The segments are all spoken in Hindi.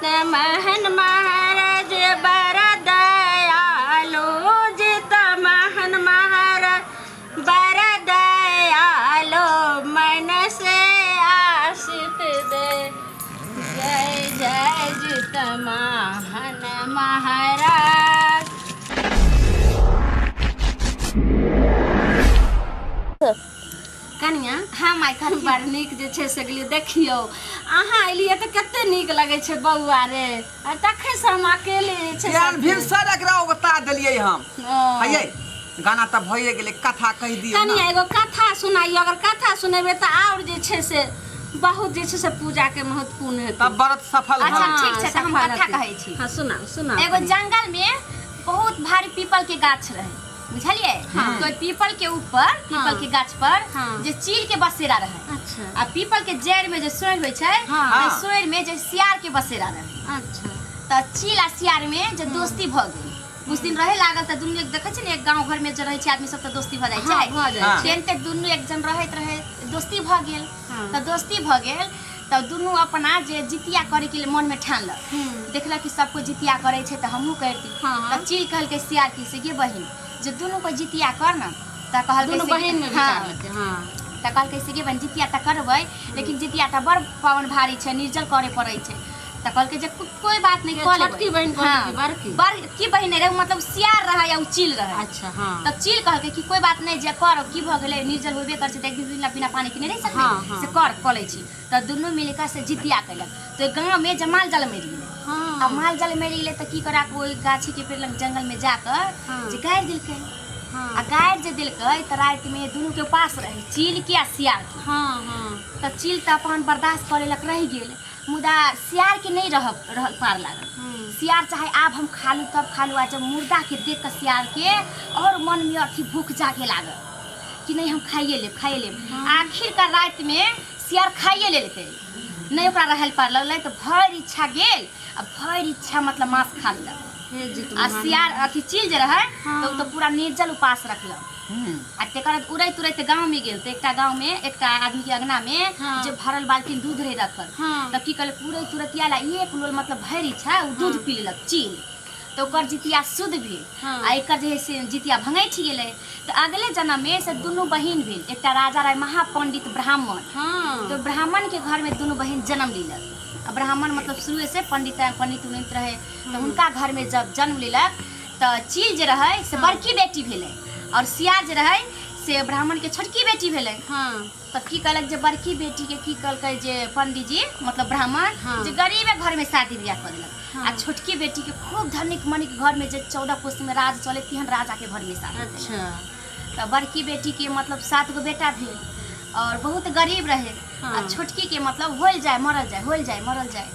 महन महाराज बर दयालो जित महन महाराज बर दयालो मन से आशित दे जय जय जित महन महाराज। कनिया हम आखन बड़ नीक जे छै से गेलियै देखियौ अहाँ एलियै तऽ कते नीक लगै छै बौआ रे तखे से हम अकेले छै यार भिनसर एकरा उगता देलियै हम हइये गाना त भइए गेलै कथा कह दियौ कनिया एगो कथा सुनाइयो अगर कथा सुनेबे त और जे छै से बहुत जे छै से पूजा के महत्वपूर्ण है तब व्रत सफल अच्छा भ ठीक छै त हम कथा कहै छी। हां सुना सुना। एगो जंगल में बहुत भारी पीपल के गाछ रहे बुझलिए तो पीपल के ऊपर पीपल के गाछ पर जे चील के बसेरा रहे। अच्छा आ पीपल के जड़ में जे सोर होय छै सोर में जे सियार के बसेरा रहे। अच्छा त चील आ सियार में जे दोस्ती भ गेल कुछ दिन रहे लागल त दुनु एक देखै छै ने एक गांव घर में जे रहै छै आदमी सब त दोस्ती भ जाय छै तेनते दुनु एक जन रहैत रहे दोस्ती भ गेल त दोस्ती भ गेल त दुनु अपना जे जितिया करे के मन में ठानलक देखला कि सबको जितिया करे छै त हमहू करती त चील कहल के सियार की से गे बहिन जे दुनु को जितिया कर न त कहल दुनु बहिन में विचार लेते हां त कहल के से गे बहिन जितिया त करबै लेकिन जितिया त बड़ पावन भारी छै निर्जल करे पड़ै छै त कहल के जे कोई बात नहीं कर ले छोटकी बहिन को बड़की बहिन रे मतलब सियार रहा या चील रहा। अच्छा हां तब चील कहल के कि कोई बात नहीं जे कर की भ गेलै निर्जल होबे कर छै त एक दिन बिना पानी के नहीं रह सकते से कर कले छी त दुनु मिलकर से जितिया कैलक तो गांव में जमाल जल में गेलै। अब माल जल में गेलै त की करा के ओई गाछी के पेड़ लग जंगल में जाकर जे गाड़ दिलकै आ गाड़ जे दिलकै त रात में दुनु के पास रहे चील के आ सियार के त चील त अपन बर्दाश्त करेलक रह गेल मुदा सियार के नहीं रहल पार लागल सियार चाहे आब हम खा लू तब खा लू आ जब मुर्दा के देख के सियार के और मन में अथी भूख जागे लागल कि नहीं हम खाइए लेब आखिर का रात में सियार खाइए लेलकै नहीं ओकरा रहल पार लगलै तो भर इच्छा गेल आ भर इच्छा मतलब मांस खा लेलक आ सियार अथी चील जे रहे तो पूरा निर्जल उपास रखलक आ तेकर उड़ैत उड़ैत गांव में गेल त एकटा गांव में एकटा आदमी के अंगना में जे भरल बाल्टी दूध रहे रखल तब की कहल पूरे तुरंत आला एक लोल मतलब भर इच्छा उ दूध पी लेलक चील तो ओकर जितिया शुद्ध भेल आ एकर जे से जितिया भंगैठ गेलै तो अगले जन्म में से दुनु बहिन भेल एकटा राजा रहे महापंडित ब्राह्मण तो ब्राह्मण के घर में दुनु बहिन जन्म लेलक। ब्राह्मण मतलब शुरू से पंडित उन्नत रहे तो उनका घर में जब जन्म लेलक तो चील जे रहे से बड़की बेटी भेलै और सियार जे रहे से ब्राह्मण के छोटकी बेटी भेलै। तब की कहलक जे बड़की बेटी के की कहलकै जे पंडित जी मतलब ब्राह्मण जे गरीब घर में शादी ब्याह कर देलक आ छोटकी बेटी के खूब धनिक मनिक घर में जे 14 पुस्त में राज चले तिहन राजा के घर में शादी। अच्छा तो बड़की बेटी के मतलब 7 गो बेटा भेल और बहुत गरीब रहे आ छोटकी के मतलब होल जाए मरल जाए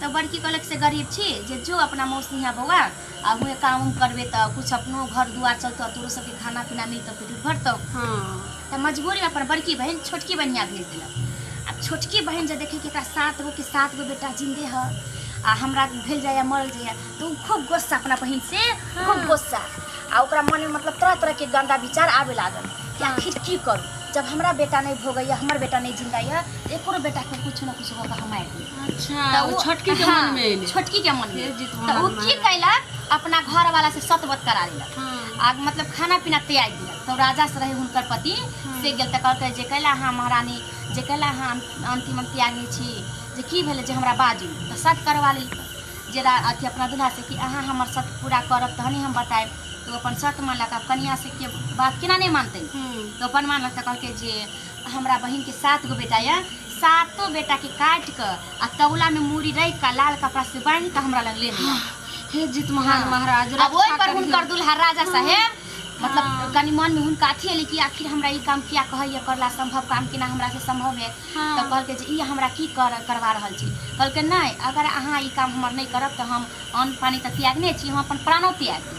तो बड़की कहलक से गरीब छी जे जो अपना मौसी यहाँ बउआ आ हुए काम उम करबे तो कुछ अपनो घर दुआर चलतो तोरो सबके खाना पीना मिलतो पेट भरतो तो मजबूरी में अपन बड़की बहन छोटकी बहन यहाँ भेज दिलक। अब छोटकी बहन जे देखे कि 7 गो बेटा जिंदे है आ हमरा भेल जाए मरल जाए तो खूब गुस्सा अपना बहन से खूब गुस्सा आ ओकरा मन में मतलब तरह तरह के गंदा विचार आवे लागल कि आखिर की करूँ जब हमरा बेटा नहीं भोगैया हमर बेटा नहीं जिंदा है एको बेटा के कुछ न कुछ होगा हम आए। अच्छा तो छोटकी के मन में छोटकी के मन में तो वो की कैलक अपना घर वाला से सतवत करा लेलक आ मतलब खाना पीना तैयार दिलक तो राजा से रहे हुनकर पति से गेल त कहलकै जे कैला हाँ महारानी जे कैला हाँ अंतिम त्यागी छी जे की भेलै जे हमरा बाजू तो सत करवा लेलक जे अथी अपना दूल्हा से कि अहाँ हमर सत पूरा करब तहने हम बताएब तो अपन सत मानलक। अब कनिया से के बात केना नहीं मानते तो अपन मानलक तो कहलकै जे हमरा बहन के 7 गो बेटा या 7 बेटा के काट के आ तौला में मूड़ी रख के लाल कपड़ा से बांध के हमरा लग ले हे जित महान महाराज अब ओइ पर हुनकर दुल्हा राजा साहेब मतलब कनी मन में हुनका अथी एले कि आखिर हमरा ई काम किया कहैया करला संभव काम केना हमरा से संभव है तो कहलकै जे ई हमरा की करवा रहल छी कहलकै नहीं अगर अहाँ ई काम हमर नहीं करब तो हम अन्न पानी त त्यागने छी हम अपन प्राणो त्याग देब।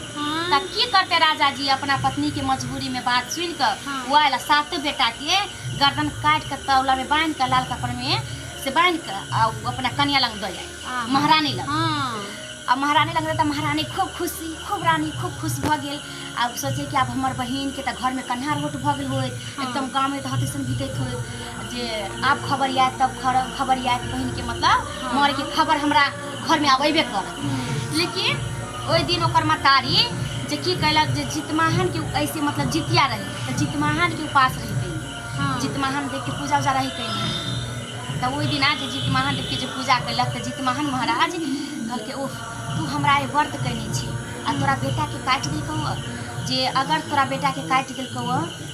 तब की करते राजा जी अपना पत्नी के मजबूरी में बात सुन कर वो आला 7 बेटा के गर्दन काट के तौला में बांध के लाल कपड़ में से बांध के अपना कन्या लग दे जाए महारानी लग अब महारानी लग तो महारानी खूब रानी खूब खुश भ गेल। अब सोचे कि अब हमार बहन के घर में कन्हार रोट भ गेल हो एकदम गाँव में तो हतेसन बीतत हो जे आप खबर आए तब खबर आए बहन के मतलब मर के खबर हमरा घर में आबेबे कर। लेकिन ओइ दिन ओकर मतारी जे की कहलक जे जितमाहन के ऐसे मतलब जितिया रही तो जितमाहन के उपास रही कहीं, जितमाहन देख के पूजा उजा रही कहीं। तो ओइ दिन आज जितमाहन देख के जो पूजा कैलक तो जितमाहन महाराज कहलके ओह तू हमरा ये व्रत कैने छी आ तोरा बेटा के काटि दिलकौ, जे अगर तोरा बेटा के काटि दिलकौ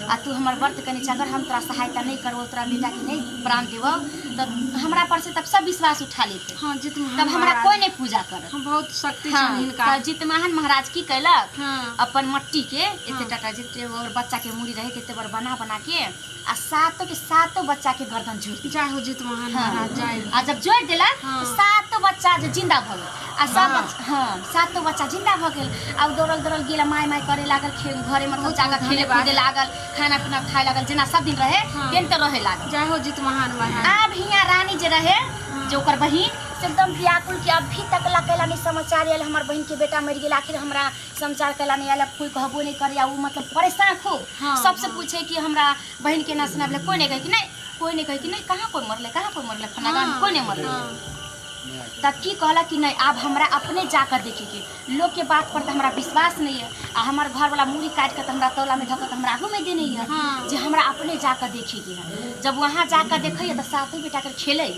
आ तू हमर व्रत कैने छी, अगर हम तोरा सहायता नहीं करबो तोरा बेटा के नहीं प्राण देबो तो हमरा पर से तब सब विश्वास उठा लेते। हाँ जितमाहन तब हमरा कोई नहीं पूजा करत। हम बहुत शक्ति हाँ, छन हिनका। तो जितमाहन महाराज की कैलक हाँ। अपन मट्टी के एते टाटा जिते और बच्चा के मूड़ी रहे तेते बर बना के आ सातों के सातों बच्चा के गर्दन जोड़ दी। जय हो जितमाहन हाँ। महाराज जय। आ जब जोड़ देला हाँ। तो सातों बच्चा जे जिंदा भ गेल आ सब हाँ। हाँ सातों बच्चा जिंदा भ गेल। आ दौड़ल दौड़ल गेला माय माय करे लागल, घरे मतलब जाकर खेले कूदे लागल, खाना पीना खाए लागल, जेना सब दिन रहे हाँ। तेन तो रहे लागल। जय हो जितमाहन महाराज। अब हिया रानी जे रहे जो ओकर बहिन से एकदम व्याकुल के अभी तक ला कैला नहीं समाचार आयल हमर बहन के बेटा मर गेल, आखिर हमरा समाचार कैला नहीं आयल, कोई कहबो नहीं करे। वो मतलब परेशान खूब हाँ, सबसे हाँ। पूछे कि हमरा बहन के ना सुनाबले, कोई नहीं कहे कि नहीं, कोई नहीं कहे कि नहीं कहाँ कोई मरले, कहाँ कोई मरले, फलाना कोई नहीं मरले। तब की कहला कि नहीं अब हमरा अपने जाकर देखे के, लोग के बात पर तो हमरा विश्वास नहीं है आ हमार घर वाला मूड़ी काट कर हमरा तौला में धकत हमरा आगू में दे नहीं है। हाँ। जे हमरा अपने जाकर देखे के है। जब वहाँ जाकर देखे तो सातों बेटा कर खेले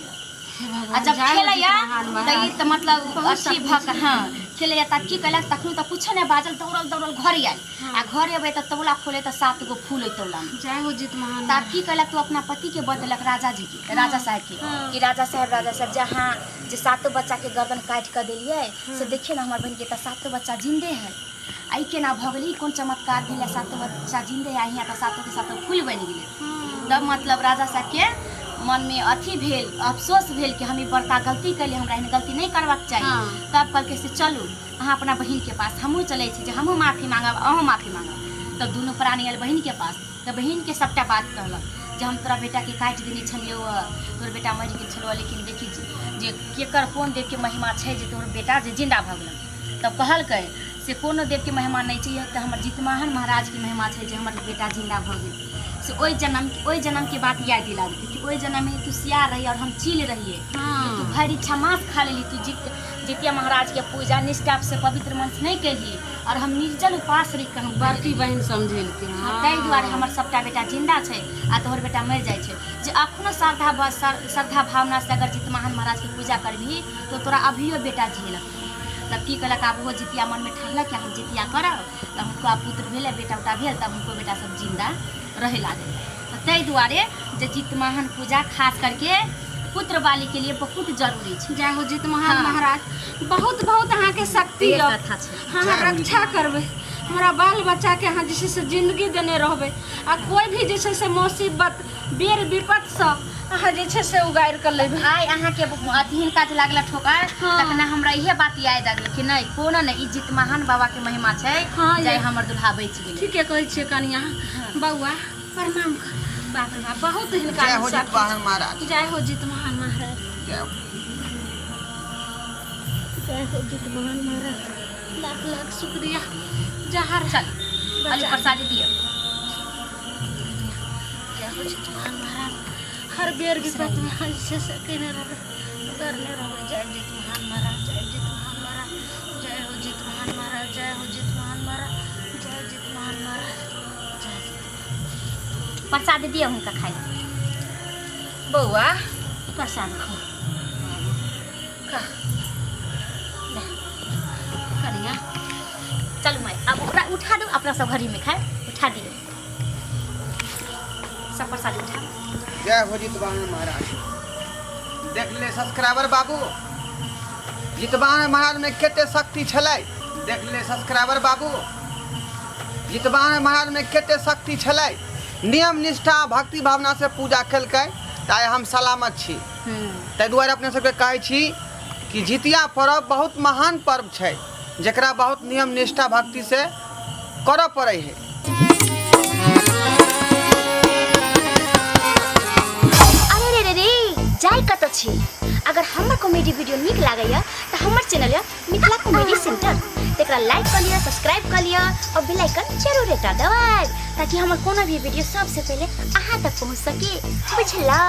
आ जब खेलैया तो ये तो मतलब अच्छी भक हाँ खेलैया तब की कैलक तखन तो कुछ नहीं बाजल, दौड़ल दौड़ल घर आयल आ घर अबे तो तौला खोले तो 7 गो फूल है तौला में। जय हो जितमाहन। तब की कैलक तो अपना पति के बदलक राजा जी के, राजा साहब के हाँ। कि राजा साहब जहाँ जे सातों बच्चा के गर्दन काट कर दिलिए से देखिए ना हमारे बहन के तो सातों बच्चा जिंदे है। आई के ना भगली कौन चमत्कार भेल, सातों बच्चा जिंदे है, यहाँ तो सातों के सातों फूल बन गए। तब मतलब राजा साहब के मन में अथी भेल, अफसोस भेल कि हम बड़का गलती कैले, हमरा एहन गलती नहीं करबाक चाहिए। हाँ। तब कहलके से चलू अहाँ अपना बहन के पास, हमहूँ चले छी जे हमहूँ माफी मांगब अहूँ माफी मांगब। तब दुनू प्राणी आयल बहन के पास तो बहन के सबटा बात कहलक जे हम तोरा बेटा के काटि देने छलियो, तोर बेटा मरि गेल छलो, लेकिन देखी जे केकर कोन देव के महिमा छै जे तोर बेटा जे जिंदा भऽ गेल। तब कहलकै से कोनो देव के महिमा नहीं चाहिए तो हमर जितमाहन महाराज के महिमा छै जे हमर बेटा जिंदा भऽ गेल। से ओहि जन्म के बात याद दिला देती कि ओहि जन्म में तू सियार रही और हम चील रहिए। हाँ। तू भर इच्छा मांस खा लेली, तू जितिया महाराज के पूजा निष्ठा से पवित्र मन से नहीं कैली और हम निर्जल उपास रही के हम बड़की बहन समझेल के। ताहि दुआरे हमर सबटा बेटा जिंदा छै आ तोहर बेटा मरि जाइ छै। जे अखनो श्रद्धा भावना से अगर जितमाहन महाराज के पूजा करबही तो तोरा अभियो बेटा झेलक। तब की कहलक आब वो जितिया मन में ठानलक कि हम जितिया करब, तब हमको आब पुत्र भेले, बेटा उटा भेल, तब हमको बेटा सब जिंदा रहे लागे। तो ताहि दुआरे जे जितमाहन पूजा खास करके पुत्र वाली के लिए बहुत जरूरी है। जय हो जितमाहन हाँ। महाराज। बहुत बहुत अहाँ के शक्ति एक है। कथा छै। हाँ रक्षा करबे, हमारा बाल बच्चा के अहाँ जैसे से जिंदगी देने रहबे आ कोई भी जैसे से मुसीबत बेर विपत सब अहाँ जैसे से उगार कर लेबे। आइ अहाँ के अथी हिनका जे लागल ठोकर हाँ। तखन हमरा इहे बात याद आ गेल कि नहीं कोनो नहीं ई जितमाहन बाबा के महिमा छै। हाँ, जय ये- हमर दुल्हा बचि गेल। ठीके कहै छियै कनिया। बउआ प्रणाम कर। बाप रे बाप बहुत हिनका जय हो शक्ति जितवाहन महाराज। छै। जय हो जितमाहन महाराज। जय हो। जय हो जितमाहन महाराज। लाख लाख शुक्रिया। जहर चल अली प्रसादी दियो। जय हो जितवाहन महाराज। हर बेर विपत में हंसे से केने रहे करने रहे। जय जितवाहन महाराज। जय जितवाहन महाराज। जय हो जितवाहन महाराज। जय हो जितवाहन महाराज। जय जितवाहन महाराज। जय प्रसादी दियो हुनका खाइ ले। बउआ प्रसाद खो खा ले कनिया। चलू माई अब ओकरा उठा दो, अपना सब घड़ी में खाए, उठा दियो सब प्रसादी उठा। जय हो जितवाहन महाराज। देख ले सब्सक्राइबर बाबू, जितवाहन महाराज में कते शक्ति छलै। देख ले सब्सक्राइबर बाबू, जितवाहन महाराज में कते शक्ति छलै। नियम निष्ठा भक्ति भावना से पूजा केलकै ताइ हम सलामत छी। ताहि दुआरे अपने सबके कहै छी कि जितिया पर्व बहुत महान पर्व छै जकरा बहुत नियम निष्ठा भक्ति से करऽ पड़ै है। अरे रे रे जाय कत छी। अगर हमर कॉमेडी वीडियो नीक लागैया तो हमर चैनल है मिथिला कॉमेडी सेंटर, तेकरा लाइक कर लिया, सब्सक्राइब कर लिया और बेल आइकन जरूर एकटा दबाएब ताकि हमर कोनो भी वीडियो सबसे पहले अहाँ तक पहुंच सके। बुझलौ?